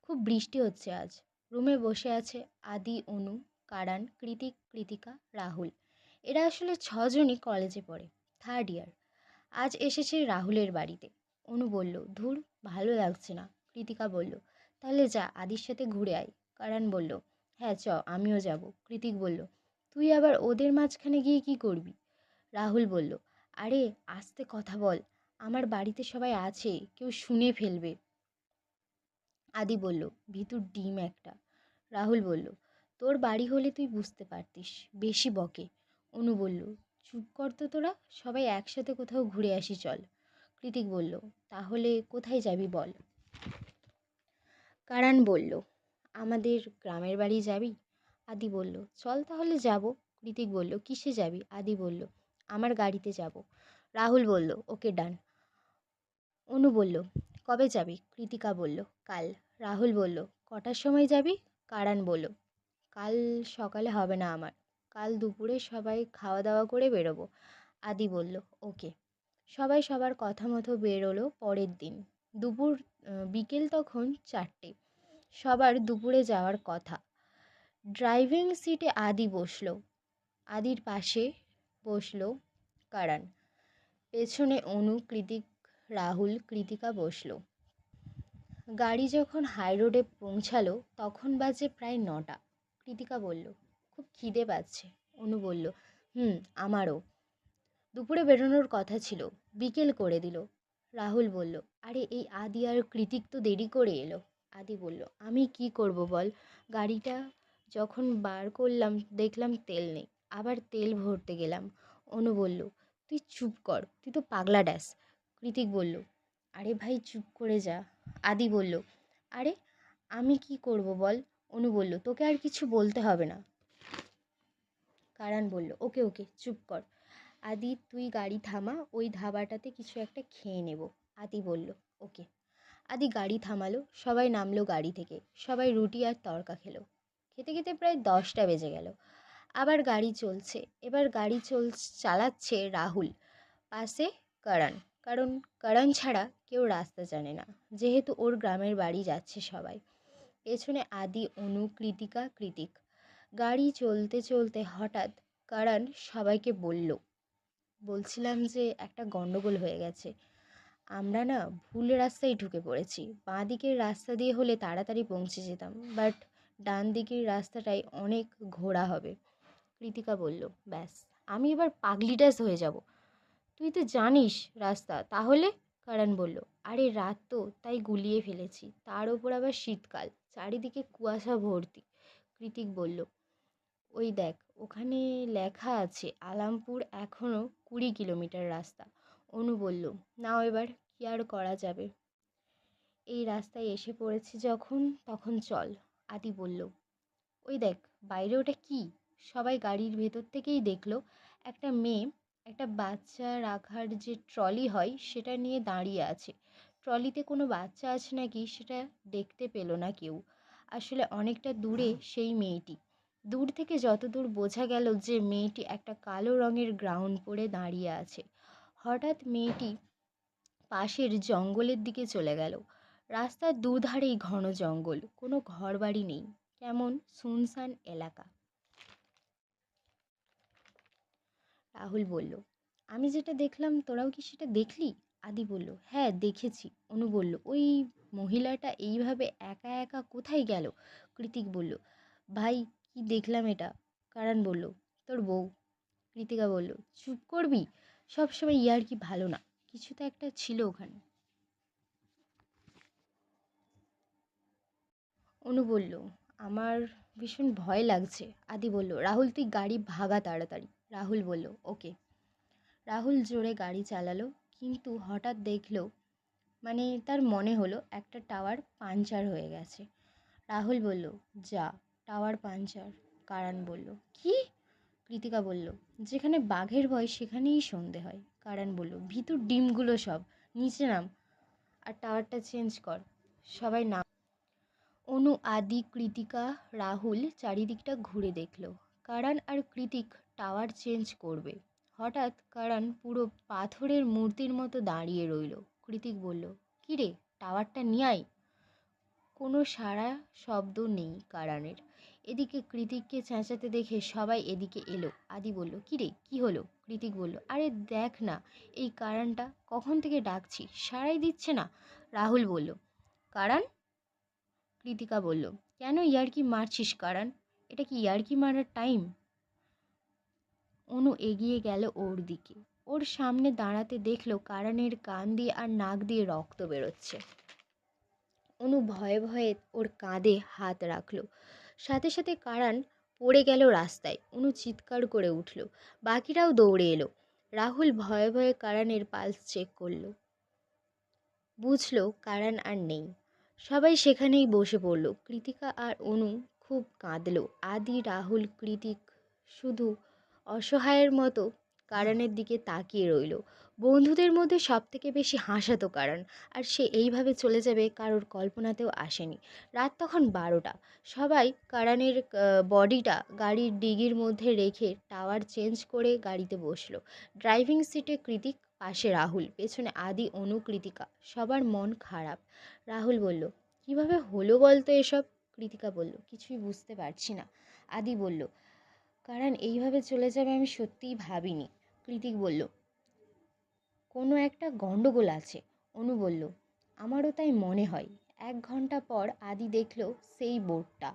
খুব বৃষ্টি হচ্ছে আজ। রুমে বসে আছে আদি, অনু, কারান, কৃতিক, কৃতিকা, রাহুল। এরা আসলে ছজনই কলেজে পড়ে, থার্ড ইয়ার। আজ এসেছে রাহুলের বাড়িতে। অনু বলল, ধুর, ভালো লাগছে না। কৃতিকা বলল, তাহলে যা, আদির সাথে ঘুরে আয়। কারান বলল, হ্যাঁ চ, আমিও যাব। কৃতিক বলল, তুই আবার ওদের মাঝখানে গিয়ে কি করবি? রাহুল বলল, আরে আস্তে কথা বল, আমার বাড়িতে সবাই আছে, কেউ শুনে ফেলবে। আদি বলল, ভিতর ডিম একটা। রাহুল বলল, তোর বাড়ি হলে তুই বুঝতে পারতিস, বেশি বকে। অনু বলল, চুপ কর তো তোরা, সবাই একসাথে কোথাও ঘুরে আসি চল। কৃতিক বলল, তাহলে কোথায় যাবি বল। কারান বলল, আমাদের গ্রামের বাড়ি যাবি? আদি বলল, চল তাহলে যাব। কৃতিক বলল, কিসে যাবি? আদি বলল, আমার গাড়িতে যাব। রাহুল বলল, ওকে ডান। অনু বলল, কবে যাবি? কৃতিকা বলল, কাল। রাহুল বলল, কটার সময় যাবি? কারান বলল, কাল সকালে হবে না আমার, কাল দুপুরে সবাই খাওয়া দাওয়া করে বেরোবো। আদি বলল, ওকে। সবাই সবার কথা মতো বেরোলো পরের দিন। দুপুর বিকেল তখন 4টে। সবার দুপুরে যাওয়ার কথা। ড্রাইভিং সিটে আদি বসলো। আদির পাশে বসলো কারান। পেছনে অনু, কৃতিক, রাহুল, কৃতিকা বসলো। গাড়ি যখন হাই রোডে পৌঁছালো তখন বাজে প্রায় 9টা। কৃতিকা বলল, খুব খিদে পাচ্ছে। অনু বলল, আমারও। দুপুরে বেরোনোর কথা ছিল, বিকেল করে দিল। রাহুল বলল, আরে এই আদি আর কৃতিক তো দেরি করে এলো। আদি বলল, আমি কি করব বল, গাড়িটা যখন বার করলাম দেখলাম তেল নেই, আবার তেল ভরতে গেলাম। অনু বলল, তুই চুপ কর, তুই তো পাগলা ড্যাস। কৃতিক বলল, আরে ভাই চুপ করে যা। আদি বলল, আরে আমি কি করব বল। অনু বলল, তোকে আর কিছু বলতে হবে না। কারান বলল, ওকে ওকে, চুপ কর। আদি তুই গাড়ি থামা, ওই ধাবাটাতে কিছু একটা খেয়ে নেব। আদি বলল, ওকে। আদি গাড়ি থামালো, সবাই নামলো গাড়ি থেকে, সবাই রুটি আর তড়কা খেলো। খেতে খেতে প্রায় 10টা বেজে গেল। আবার গাড়ি চলছে, এবার গাড়ি চালাচ্ছে রাহুল, পাশে কারণ। কারণ কারণ ছাড়া কেউ রাস্তা জানে না, যেহেতু ওর গ্রামের বাড়ি যাচ্ছে সবাই। পেছনে আদি, অনু, কৃতিকা, কৃতিক। গাড়ি চলতে চলতে হঠাৎ কারণ সবাইকে বলল, বলছিলাম যে একটা গন্ডগোল হয়ে গেছে। আমরা না ভুল রাস্তায় ঢুকে পড়েছি। বাঁ দিকের রাস্তা দিয়ে হলে তাড়াতাড়ি পৌঁছে যেতাম, বাট ডান দিকের রাস্তাটায় অনেক ঘোরা হবে। কৃতিকা বলল, ব্যাস, আমি এবার পাগলিটাস হয়ে যাব। তুই তো জানিস রাস্তা তাহলে। কারণ বলল, আরে রাত তো, তাই গুলিয়ে ফেলেছি, তার ওপর আবার শীতকাল, চারিদিকে কুয়াশা ভর্তি। কৃতিক বলল, ওই দেখ, ওখানে লেখা আছে আলামপুর এখনও 20 কিলোমিটার রাস্তা। অনু বলল, নাও এবার কি আর করা যাবে, এই রাস্তায় এসে পড়েছি যখন, তখন চল। আদি বলল, ওই দেখ, বাইরে ওটা কি? সবাই গাড়ির ভেতর থেকেই দেখলো একটা মেয়ে একটা বাচ্চা রাখার যে ট্রলি হয় সেটা নিয়ে দাঁড়িয়ে আছে। ট্রলিতে কোনো বাচ্চা আছে নাকি সেটা দেখতে পেল না কেউ। আসলে অনেকটা দূরে সেই মেয়েটি। দূর থেকে যতদূর বোঝা গেল যে মেয়েটি একটা কালো রঙের গ্রাউন্ড পরে দাঁড়িয়ে আছে। হঠাৎ মেয়েটি পাশের জঙ্গলের দিকে চলে গেল। রাস্তার দুধারেই ঘন জঙ্গল, কোনো ঘরবাড়ি নেই, কেমন সুনসান এলাকা। রাহুল বলল, আমি যেটা দেখলাম তোরাও কি সেটা দেখলি? আদি বলল, হ্যাঁ দেখেছি। অনু বলল, ওই মহিলাটা এইভাবে একা একা কোথায় গেল? কৃতিক বলল, ভাই কি দেখলাম এটা? কারণ বলল, তোর বউ। কৃতিকা বলল, চুপ করবি, সবসময় ইয়ার্কি ভালো না, কিছু তো একটা ছিল ওখানে। অনু বলল, আমার ভীষণ ভয় লাগছে। আদি বলল, রাহুল তুই গাড়ি ভাগা তাড়াতাড়ি। রাহুল বলল, ওকে। রাহুল জোরে গাড়ি চালালো, কিন্তু হঠাৎ দেখলো, মানে তার মনে হলো একটা টাওয়ার পাঞ্চার হয়ে গেছে। রাহুল বলল, যা, টাওয়ার পাঞ্চার। কারণ বলল, কি? কৃতিকা বলল, যেখানে বাঘের ভয় সেখানেই সন্ধে হয়। কারণ বলল, ভিতর ডিমগুলো সব, নিচে নাম আর টাওয়ারটা চেঞ্জ কর। সবাই নাম। অনু, আদি, কৃতিকা, রাহুল চারিদিকটা ঘুরে দেখল। কারণ আর কৃতিক টাওয়ার চেঞ্জ করবে। হঠাৎ কারণ পুরো পাথরের মূর্তির মতো দাঁড়িয়ে রইল। কৃতিক বলল, কিরে, টাওয়ারটা নিয়ে আয়। কোনো সাড়া শব্দ নেই কারানের। এদিকে কৃতিককে চেঁচাতে দেখে সবাই এদিকে এলো। আদি বলল, কিরে কি হলো? কৃতিক বলল, আরে দেখ না, এই কারানটা কখন থেকে ডাকছি, সাড়াই দিচ্ছে না। রাহুল বলল, কারান? কৃতিকা বলল, কেন ইয়ার্কি মারছিস কারান? এটা কি ইয়ার্কি মারার টাইম? অনু এগিয়ে গেল ওর দিকে। ওর সামনে দাঁড়াতে দেখলো কারানের কান দিয়ে আর নাক দিয়ে রক্ত বেরোচ্ছে। অনু ভয়ে ভয়ে ওর কাঁধে হাত রাখলো। সাথে সাথে কারান পড়ে গেল রাস্তায়। অনু চিৎকার করে উঠল। বাকিরাও দৌড়ে এলো। রাহুল ভয়ে ভয়ে কারানের পালস চেক করলো। বুঝলো কারান আর নেই। সবাই সেখানেই বসে পড়ল। কৃতিকা আর অনু খুব কাঁদলো। আদি, রাহুল, কৃতিক শুধু অসহায়ের মতো কারানের দিকে তাকিয়ে রইল। বন্ধুদের মধ্যে সব থেকে বেশি হাসাতো কারণ, আর সে এইভাবে চলে যাবে কারোর কল্পনাতেও আসেনি। রাত তখন 12টা। সবাই কারানের বডিটা গাড়ির ডিগির মধ্যে রেখে টাওয়ার চেঞ্জ করে গাড়িতে বসলো। ড্রাইভিং সিটে কৃতিক, পাশে রাহুল, পেছনে আদি, অনু, কৃতিকা। সবার মন খারাপ। রাহুল বলল, কিভাবে হলো বলতো এসব? কৃতিকা বলল, কিছুই বুঝতে পারছি না। আদি বলল, কারণ এইভাবে চলে যাবে আমি সত্যিই ভাবিনি। কৃতিক বলল, কোনো একটা গন্ডগোল আছে। অনু বলল, আমারও তাই মনে হয়। 1 ঘন্টা পর আদি দেখল সেই বোর্ডটা।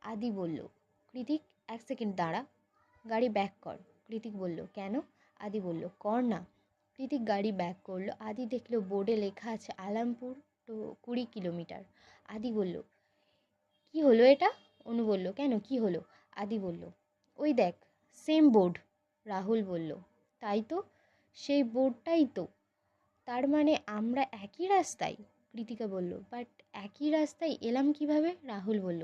আদি বলল, কৃতিক 1 সেকেন্ড দাঁড়া, গাড়ি ব্যাক কর। কৃতিক বলল, কেন? আদি বলল, কর না। কৃতিক গাড়ি ব্যাক করলো। আদি দেখলো বোর্ডে লেখা আছে আলামপুর তো 20 কিলোমিটার। আদি বলল, কি হলো এটা? অনু বলল, কেন কি হলো? আদি বলল, ওই দেখ, সেম বোর্ড। রাহুল বলল, তাই তো, সেই বোর্ডটাই তো। তার মানে আমরা একই রাস্তায়। কৃতিকা বলল, বাট একই রাস্তায় এলাম কিভাবে? রাহুল বলল,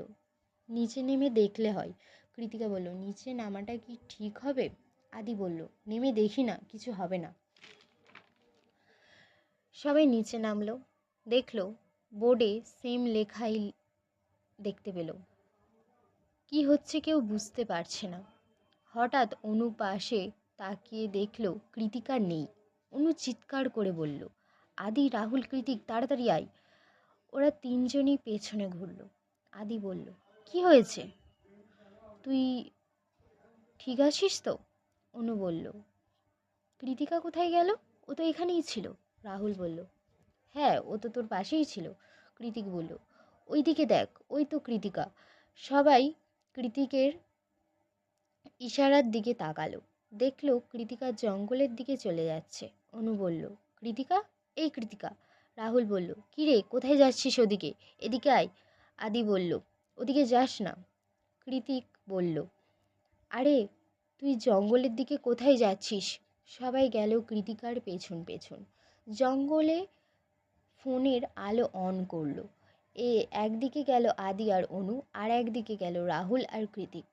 নিচে নেমে দেখলে হয়। কৃতিকা বলল, নিচে নামাটা কি ঠিক হবে? আদি বলল, নেমে দেখি না, কিছু হবে না। সবাই নিচে নামলো। দেখলো বোর্ডে সেম লেখাই দেখতে পেল। কি হচ্ছে কেউ বুঝতে পারছে না। হঠাৎ অনু পাশে তাকিয়ে দেখলো কৃতিকা নেই। অনু চিৎকার করে বলল, আদি, রাহুল, কৃতিক, তাড়াতাড়ি আয়। ওরা তিনজনই পেছনে ঘুরল। আদি বলল, কি হয়েছে? তুই ঠিক আছিস তো? অনু বলল, কৃতিকা কোথায় গেল? ও তো এখানেই ছিল। রাহুল বলল, হ্যাঁ, ও তো তোর পাশেই ছিল। কৃতিক বলল, ওই দিকে দেখ, ওই তো কৃতিকা। সবাই কৃতিকের ইশারার দিকে তাকালো। দেখলো কৃতিকা জঙ্গলের দিকে চলে যাচ্ছে। অনু বলল, কৃতিকা, এই কৃতিকা। রাহুল বলল, কি রে, কোথায় যাচ্ছিস ওদিকে? এদিকে আয়। আদি বলল, ওদিকে যাস না। কৃতিক বলল, আরে তুই জঙ্গলের দিকে কোথায় যাচ্ছিস? সবাই গেল কৃতিকার পেছন পেছন। জঙ্গলে ফোনের আলো অন করলো। একদিকে গেল আদি আর অনু, আর একদিকে গেল রাহুল আর কৃতিক।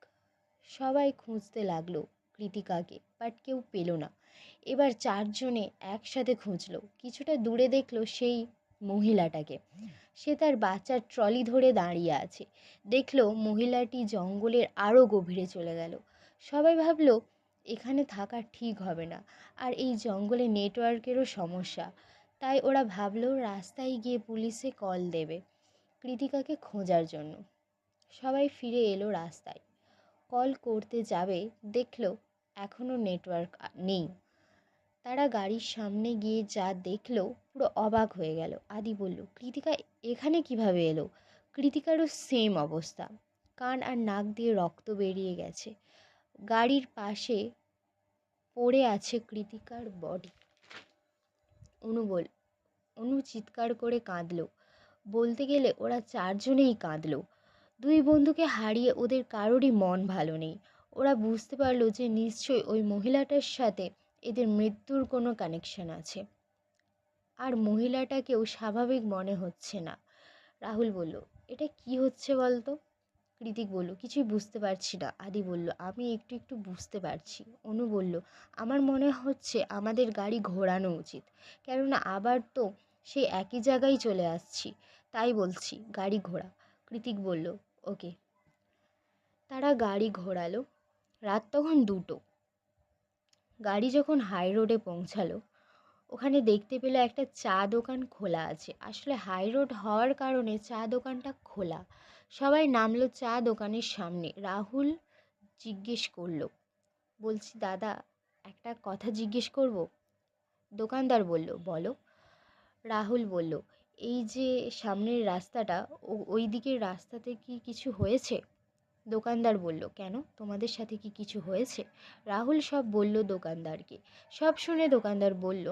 সবাই খুঁজতে লাগলো কৃতিকাকে, বাট কেউ পেল না। এবার চারজনে একসাথে খুঁজলো। কিছুটা দূরে দেখলো সেই মহিলাটাকে। সে তার বাচ্চার ট্রলি ধরে দাঁড়িয়ে আছে। দেখলো মহিলাটি জঙ্গলের আরও গভীরে চলে গেল। সবাই ভাবলো এখানে থাকা ঠিক হবে না, আর এই জঙ্গলে নেটওয়ার্কেরও সমস্যা। তাই ওরা ভাবলো রাস্তায় গিয়ে পুলিশে কল দেবে কৃতিকাকে খোঁজার জন্য। সবাই ফিরে এলো রাস্তায়। কল করতে যাবে, দেখলো এখনও নেটওয়ার্ক নেই। তারা গাড়ির সামনে গিয়ে যা দেখলো পুরো অবাক হয়ে গেল। আদি বলল, কৃতিকা এখানে কিভাবে এলো? কৃতিকারও সেম অবস্থা, কান আর নাক দিয়ে রক্ত বেরিয়ে গেছে। গাড়ির পাশে পড়ে আছে কৃতিকার বডি। অনু চিৎকার করে কাঁদলো। বলতে গেলে ওরা চারজনেই কাঁদলো। দুই বন্ধুকে হারিয়ে ওদের কারোরই মন ভালো নেই। ওরা বুঝতে পারলো যে নিশ্চয়ই ওই মহিলাটার সাথে এদের মৃত্যুর কোনো কানেকশন আছে। আর মহিলাটাকেও স্বাভাবিক মনে হচ্ছে না। রাহুল বলল, এটা কি হচ্ছে বলতো? কৃতিক বলল, কিছুই বুঝতে পারছি না। আদি বলল, আমি একটু একটু বুঝতে পারছি। অনু বলল, আমার মনে হচ্ছে আমাদের গাড়ি ঘোরানো উচিত, কেননা আবার তো সেই একই জায়গায় চলে আসছি, তাই বলছি গাড়ি ঘোরা। কৃতিক বলল, ওকে। তারা গাড়ি ঘোরালো। রাত তখন 2টো। গাড়ি যখন হাই রোডে পৌঁছালো, ওখানে দেখতে পেল একটা চা দোকান খোলা আছে। আসলে হাই রোড হওয়ার কারণে চা দোকানটা খোলা। সবাই নামলো চা দোকানের সামনে। রাহুল জিজ্ঞেস করলো, বলছি দাদা, একটা কথা জিজ্ঞেস করব? দোকানদার বলল, বলো। রাহুল বলল, এই যে সামনের রাস্তাটা, ওই দিকের রাস্তাতে কি কিছু হয়েছে? দোকানদার বলল, কেন, তোমাদের সাথে কি কিছু হয়েছে? রাহুল সব বলল দোকানদারকে। সব শুনে দোকানদার বলল,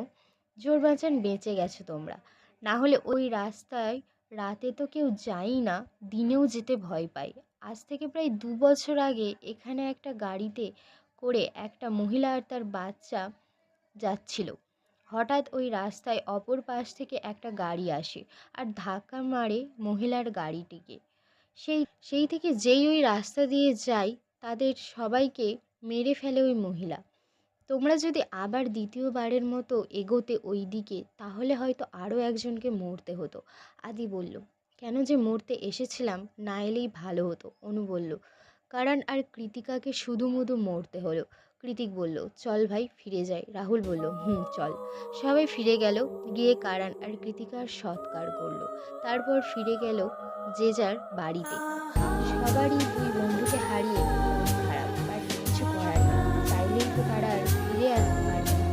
জোর বাঁচান, বেঁচে গেছো তোমরা। না হলে ওই রাস্তায় রাতে তো কেউ যায়ই না, দিনেও যেতে ভয় পায়। আজ থেকে প্রায় 2 বছর আগে এখানে একটা গাড়িতে করে একটা মহিলা আর তার বাচ্চা যাচ্ছিল। হঠাৎ ওই রাস্তায় অপর পাশ থেকে একটা গাড়ি আসে আর ধাক্কা মারে মহিলার গাড়িটিকে। সেই সেই থেকে যেই ওই রাস্তা দিয়ে যায় তাদের সবাইকে মেরে ফেলে ওই মহিলা। তোমরা যদি আবার দ্বিতীয়বারের মতো এগোতে ওই দিকে, তাহলে হয়তো আরও একজনকে মরতে হতো। আদি বলল, কেন যে মরতে এসেছিলাম, না এলেই ভালো হতো। অনু বলল, কারণ আর কৃতিকাকে শুধু মুধু মরতে হলো। কৃতিক বলল, চল ভাই ফিরে যাই। রাহুল বলল, চল। সবাই ফিরে গেল, গিয়ে কারণ আর কৃতিকার সৎকার করলো। তারপর ফিরে গেল যে যার বাড়িতে। সবারই দুই বন্ধুকে হারিয়ে মন খারাপ, বাট কিছু করার নেই, চাইলেই তো তারা আর ফিরে আসতে পারবে না।